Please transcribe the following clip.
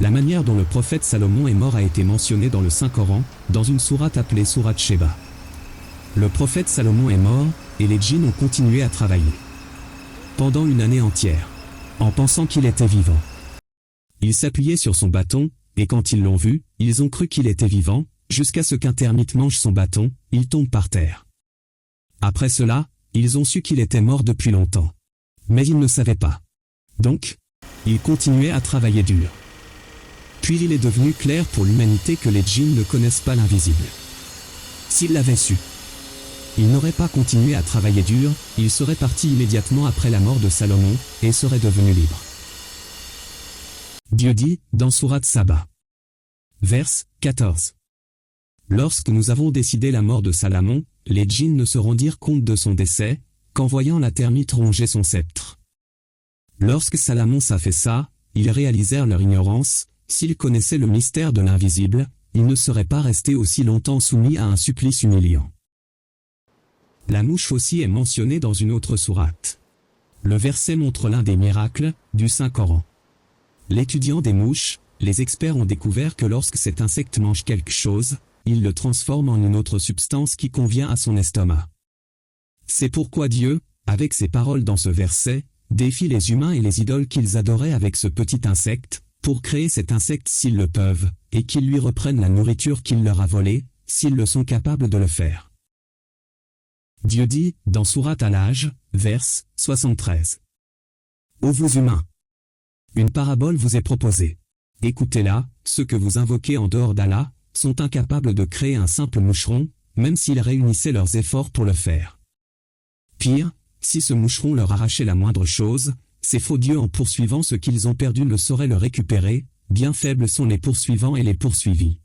La manière dont le prophète Salomon est mort a été mentionnée dans le Saint-Coran, dans une sourate appelée sourate Sheba. Le prophète Salomon est mort, et les djinns ont continué à travailler. Pendant une année entière. En pensant qu'il était vivant. Ils s'appuyaient sur son bâton, et quand ils l'ont vu, ils ont cru qu'il était vivant, jusqu'à ce qu'un termite mange son bâton, il tombe par terre. Après cela, ils ont su qu'il était mort depuis longtemps. Mais ils ne savaient pas. Donc, ils continuaient à travailler dur. Puis il est devenu clair pour l'humanité que les djinns ne connaissent pas l'invisible. S'ils l'avaient su, ils n'auraient pas continué à travailler dur, ils seraient partis immédiatement après la mort de Salomon, et seraient devenus libres. Dieu dit, dans sourate Saba. Vers 14. Lorsque nous avons décidé la mort de Salomon, les djinns ne se rendirent compte de son décès, qu'en voyant la termite ronger son sceptre. Lorsque Salomon s'affaissa, ils réalisèrent leur ignorance. S'ils connaissaient le mystère de l'invisible, ils ne seraient pas restés aussi longtemps soumis à un supplice humiliant. La mouche aussi est mentionnée dans une autre sourate. Le verset montre l'un des miracles du Saint-Coran. L'étudiant des mouches, les experts ont découvert que lorsque cet insecte mange quelque chose, il le transforme en une autre substance qui convient à son estomac. C'est pourquoi Dieu, avec ces paroles dans ce verset, défie les humains et les idoles qu'ils adoraient avec ce petit insecte, pour créer cet insecte s'ils le peuvent, et qu'ils lui reprennent la nourriture qu'il leur a volée, s'ils le sont capables de le faire. Dieu dit, dans sourate Al-Hajj, vers 73. Ô vous humains! Une parabole vous est proposée. Écoutez-la, ceux que vous invoquez en dehors d'Allah, sont incapables de créer un simple moucheron, même s'ils réunissaient leurs efforts pour le faire. Pire, si ce moucheron leur arrachait la moindre chose, ces faux dieux en poursuivant ce qu'ils ont perdu ne sauraient le récupérer, bien faibles sont les poursuivants et les poursuivis.